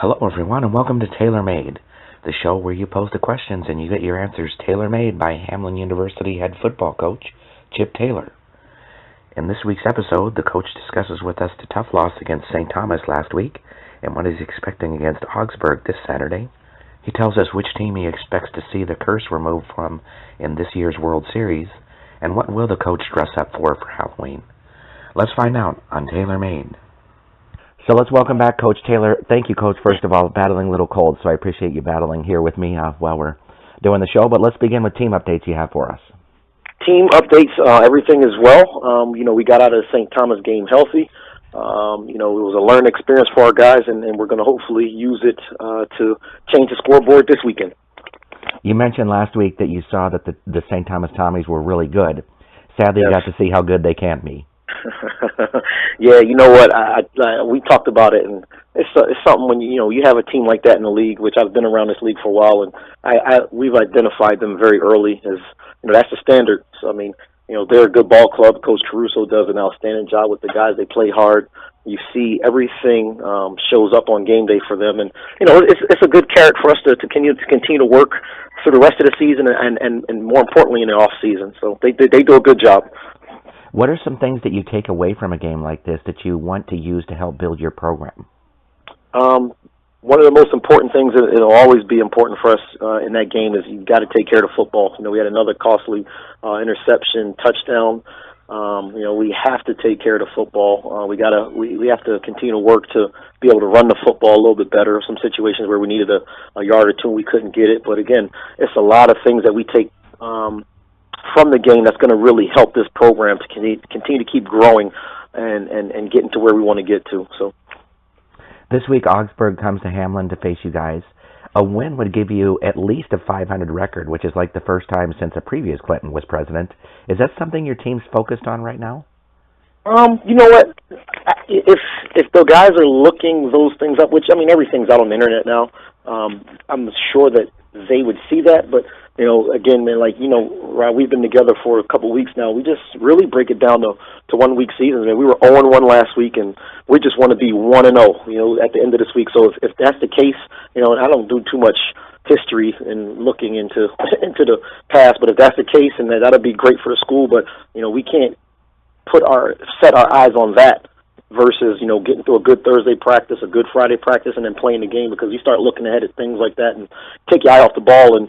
Hello, everyone, and welcome to Tailor Made, the show where you pose the questions and you get your answers tailor-made by Hamline University head football coach Chip Taylor. In this week's episode, the coach discusses with us the tough loss against St. Thomas last week and what he's expecting against Augsburg this Saturday. He tells us which team he expects to see the curse removed from in this year's World Series, and what will the coach dress up for Halloween. Let's find out on Tailor Made. So let's welcome back Coach Taylor. Thank you, Coach, first of all, battling a little cold, so I appreciate you battling here with me while we're doing the show. But let's begin with team updates you have for us. Team updates, everything is well. We got out of the St. Thomas game healthy. It was a learning experience for our guys, and we're going to hopefully use it to change the scoreboard this weekend. You mentioned last week that you saw that the St. Thomas Tommies were really good. Sadly, Yes. You got to see how good they can be. Yeah, you know what? We talked about it, and it's something when you have a team like that in the league, which I've been around this league for a while, and we've identified them very early as that's the standard. So I mean, they're a good ball club. Coach Caruso does an outstanding job with the guys. They play hard. You see everything shows up on game day for them, and it's a good carrot for us to continue to work through the rest of the season, and more importantly in the off season. So they do a good job. What are some things that you take away from a game like this that you want to use to help build your program? One of the most important things that it'll always be important for us in that game is you've got to take care of the football. We had another costly interception touchdown. We have to take care of the football. We have to continue to work to be able to run the football a little bit better. Some situations where we needed a yard or two and we couldn't get it. But again, it's a lot of things that we take from the game that's going to really help this program to continue to keep growing and getting to where we want to get to. So this week, Augsburg comes to Hamline to face you guys. A win would give you at least a 500 record, which is like the first time since a previous Clinton was president. Is that something your team's focused on right now? You know what? If the guys are looking those things up, which, everything's out on the internet now, I'm sure that they would see that, but again, man, Ryan, we've been together for a couple of weeks now. We just really break it down to 1 week seasons. We were 0-1 last week, and we just want to be 1-0, at the end of this week. So if that's the case, and I don't do too much history and looking into the past, but if that's the case, and that'll be great for the school. But we can't set our eyes on that versus, getting through a good Thursday practice, a good Friday practice, and then playing the game, because you start looking ahead at things like that and take your eye off the ball, and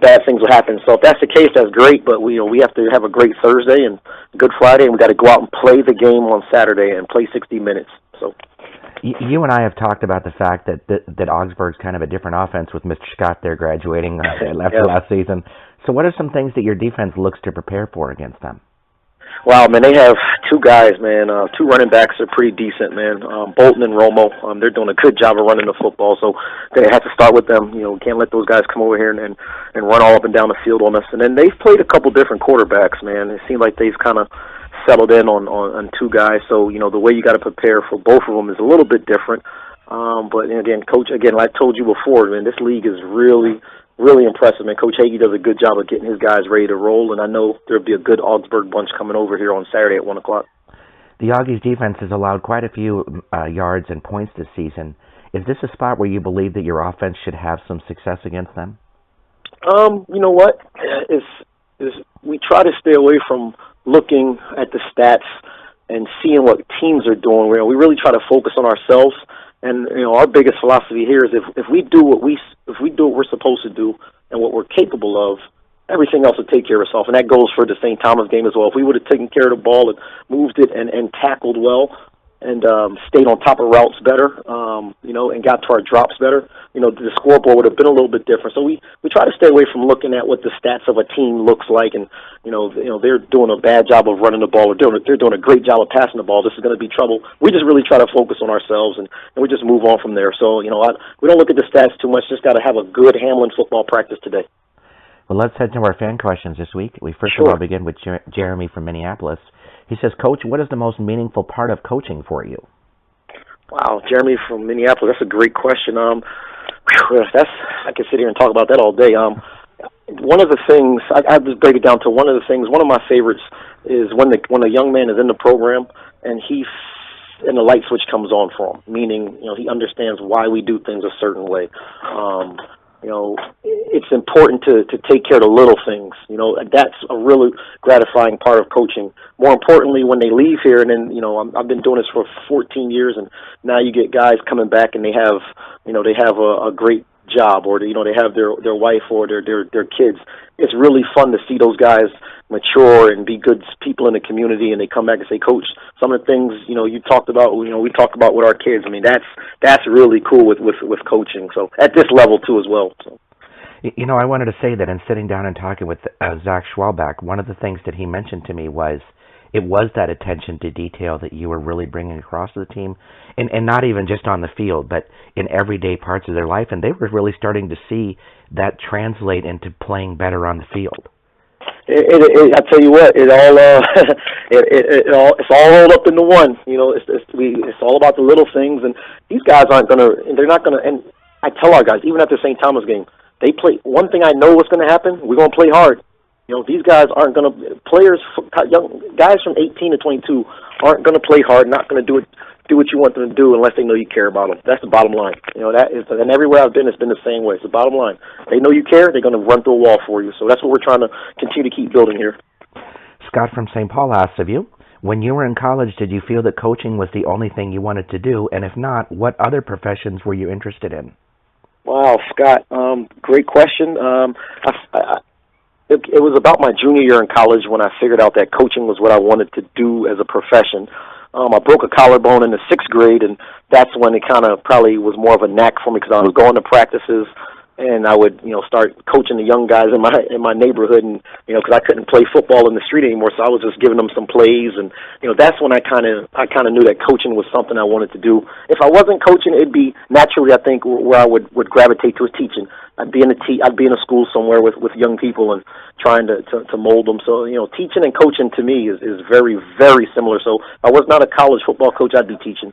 bad things will happen. So if that's the case, that's great, but we have to have a great Thursday and a good Friday, and we got to go out and play the game on Saturday and play 60 minutes. So you and I have talked about the fact that Augsburg's kind of a different offense with Mr. Scott there graduating after last season. So what are some things that your defense looks to prepare for against them? Wow, man, they have two guys, man. Two running backs are pretty decent, man. Bolton and Romo, they're doing a good job of running the football, so they have to start with them. We can't let those guys come over here and run all up and down the field on us. And then they've played a couple different quarterbacks, man. It seems like they've kind of settled in on two guys. So, the way you got to prepare for both of them is a little bit different. But again, Coach, like I told you before, man, this league is really impressive, man. Coach Hagee does a good job of getting his guys ready to roll, and I know there'll be a good Augsburg bunch coming over here on Saturday at 1 o'clock. The Augies defense has allowed quite a few yards and points this season. Is this a spot where you believe that your offense should have some success against them? You know what? We try to stay away from looking at the stats and seeing what teams are doing. We really try to focus on ourselves. And our biggest philosophy here is if we do what we're supposed to do and what we're capable of, everything else will take care of itself. And that goes for the St. Thomas game as well. If we would have taken care of the ball and moved it and tackled well and stayed on top of routes better, and got to our drops better, the scoreboard would have been a little bit different. So we try to stay away from looking at what the stats of a team looks like, and they're doing a bad job of running the ball, or they're doing a great job of passing the ball. This is going to be trouble. We just really try to focus on ourselves, and we just move on from there. So we don't look at the stats too much. Just got to have a good Hamline football practice today. Well, let's head to our fan questions this week. We first Sure. of all begin with Jeremy from Minneapolis. He says, Coach, what is the most meaningful part of coaching for you? Wow, Jeremy from Minneapolis, that's a great question. I could sit here and talk about that all day. One of the things, I just break it down to one of the things, one of my favorites is when a young man is in the program and he and the light switch comes on for him, meaning, he understands why we do things a certain way. It's important to take care of the little things. That's a really gratifying part of coaching. More importantly, when they leave here, and then, I've been doing this for 14 years, and now you get guys coming back and they have a great job, or they have their wife or their kids. It's really fun to see those guys mature and be good people in the community, and they come back and say, Coach, some of the things you talked about, we talk about with our kids. I mean, that's really cool with coaching. So at this level too as well. So. I wanted to say that in sitting down and talking with Zach Schwalbach, one of the things that he mentioned to me was it was that attention to detail that you were really bringing across to the team, and not even just on the field, but in everyday parts of their life, and they were really starting to see that translate into playing better on the field. I tell you what, it's all rolled up into one. It's all about the little things, and these guys they're not gonna. And I tell our guys, even at the St. Thomas game, they play. One thing I know what's going to happen. We're going to play hard. These guys aren't going to. Young guys from 18 to 22 aren't going to play hard. Not going to do what you want them to do unless they know you care about them. That's the bottom line. That is, and everywhere I've been, it's been the same way. It's the bottom line. They know you care. They're going to run through a wall for you. So that's what we're trying to continue to keep building here. Scott from St. Paul asks of you, when you were in college, did you feel that coaching was the only thing you wanted to do? And if not, what other professions were you interested in? Wow, Scott, great question. It was about my junior year in college when I figured out that coaching was what I wanted to do as a profession. I broke a collarbone in the 6th grade, and that's when it kind of probably was more of a knack for me because I was going to practices, and I would, start coaching the young guys in my neighborhood, and because I couldn't play football in the street anymore, so I was just giving them some plays, and that's when I kind of knew that coaching was something I wanted to do. If I wasn't coaching, it'd be naturally, I think, where I would gravitate to is teaching. I'd be in a school somewhere with young people and trying to mold them. So teaching and coaching to me is very, very similar. So if I was not a college football coach, I'd be teaching.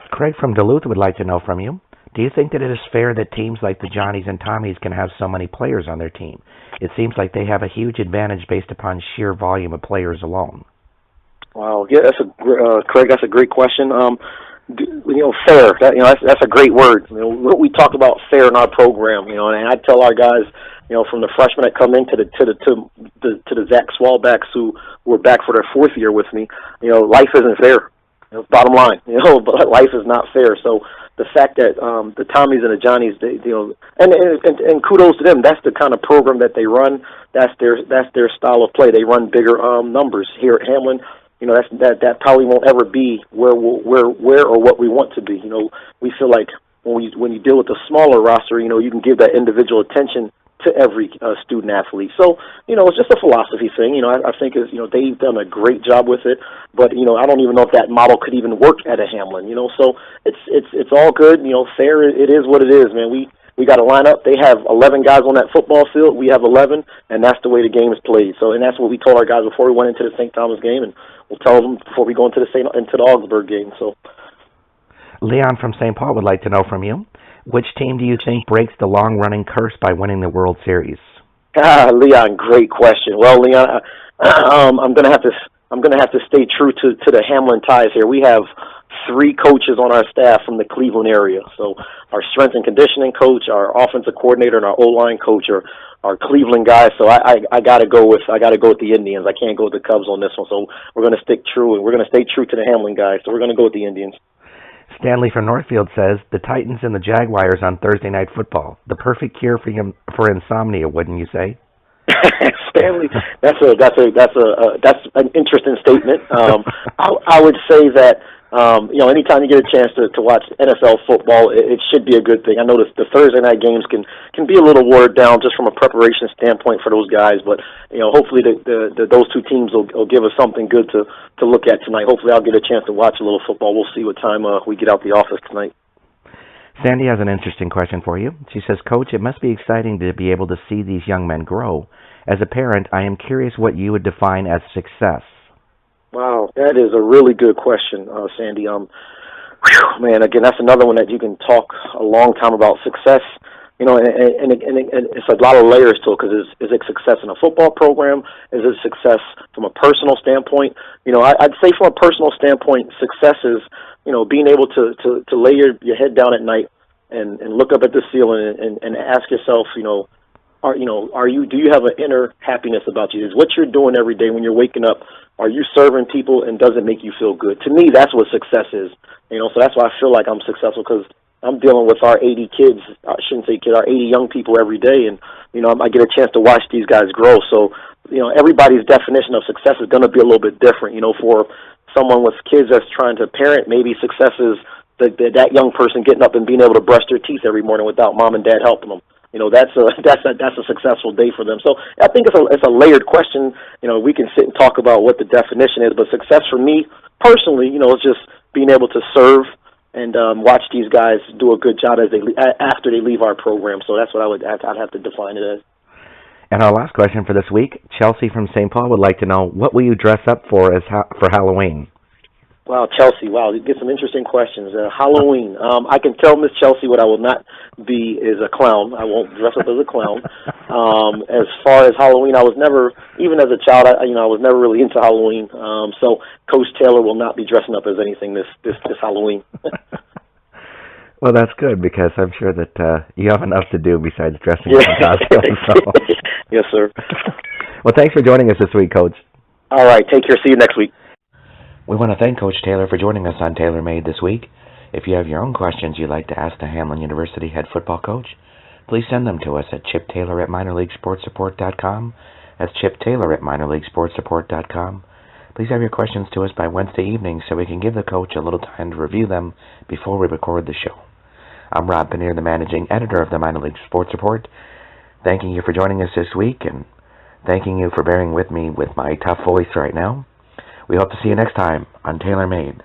Craig from Duluth would like to know from you. Do you think that it is fair that teams like the Johnnies and Tommies can have so many players on their team? It seems like they have a huge advantage based upon sheer volume of players alone. Wow, yeah, Craig, that's a great question. Fair. That's a great word. We talk about fair in our program. And I tell our guys, from the freshmen that come in to the Zach Schwalbachs who were back for their 4th year with me. Life isn't fair. Bottom line, but life is not fair. So the fact that the Tommies and the Johnnies, and kudos to them. That's the kind of program that they run. That's their style of play. They run bigger numbers here at Hamline. That probably won't ever be where or what we want to be. We feel like when you deal with a smaller roster, you can give that individual attention to every student athlete. So, it's just a philosophy thing. I think they've done a great job with it, but I don't even know if that model could even work at a Hamline. So it's all good. Fair. It is what it is, man. We got to line up. They have 11 guys on that football field. We have 11, and that's the way the game is played. So, and that's what we told our guys before we went into the St. Thomas game, and we'll tell them before we go into the Augsburg game. So, Leon from St. Paul would like to know from you, which team do you think breaks the long-running curse by winning the World Series? Leon, great question. Well, Leon, I'm gonna have to stay true to the Hamline ties here. We have 3 coaches on our staff from the Cleveland area. So our strength and conditioning coach, our offensive coordinator, and our O-line coach are Cleveland guys. So I gotta go with the Indians. I can't go with the Cubs on this one. So we're gonna stick true, and we're gonna stay true to the Hamline guys. So we're gonna go with the Indians. Stanley from Northfield says the Titans and the Jaguars on Thursday Night Football. The perfect cure for insomnia, wouldn't you say? Stanley, that's an interesting statement. I would say that anytime you get a chance to watch NFL football, it should be a good thing. I know the Thursday night games can be a little watered down just from a preparation standpoint for those guys, but hopefully those 2 teams will give us something good to look at tonight. Hopefully I'll get a chance to watch a little football. We'll see what time we get out the office tonight. Sandy has an interesting question for you. She says, Coach, it must be exciting to be able to see these young men grow. As a parent, I am curious what you would define as success. Wow, that is a really good question, Sandy. Man, again, that's another one that you can talk a long time about success. And it's a lot of layers to it because is it success in a football program? Is it success from a personal standpoint? I'd say from a personal standpoint, success is being able to lay your head down at night and look up at the ceiling and ask yourself, do you have an inner happiness about you? Is what you're doing every day when you're waking up, are you serving people and does it make you feel good? To me, that's what success is. So that's why I feel like I'm successful, because I'm dealing with our 80 kids, I shouldn't say kids, our 80 young people every day, and, I get a chance to watch these guys grow. So, everybody's definition of success is going to be a little bit different. For someone with kids that's trying to parent, maybe success is that young person getting up and being able to brush their teeth every morning without mom and dad helping them. That's a successful day for them. So I think it's a layered question. We can sit and talk about what the definition is, but success for me personally, is just being able to serve and watch these guys do a good job after they leave our program. So that's what I'd have to define it as. And our last question for this week, Chelsea from St. Paul would like to know, what will you dress up for Halloween? Wow, Chelsea, wow, you get some interesting questions. Halloween, I can tell Miss Chelsea what I will not be is a clown. I won't dress up as a clown. As far as Halloween, I was never, even as a child, I was never really into Halloween. So Coach Taylor will not be dressing up as anything this Halloween. Well, that's good, because I'm sure that you have enough to do besides dressing up in costume. So. Yes, sir. Well, thanks for joining us this week, Coach. All right, take care. See you next week. We want to thank Coach Taylor for joining us on Taylor Made this week. If you have your own questions you'd like to ask the Hamline University head football coach, please send them to us at chiptaylor@minorleaguesportsupport.com. That's chiptaylor@minorleaguesportsupport.com. Please have your questions to us by Wednesday evening so we can give the coach a little time to review them before we record the show. I'm Rob Pannier, the managing editor of the Minor League Sports Report, thanking you for joining us this week and thanking you for bearing with me with my tough voice right now. We hope to see you next time on Taylor Made.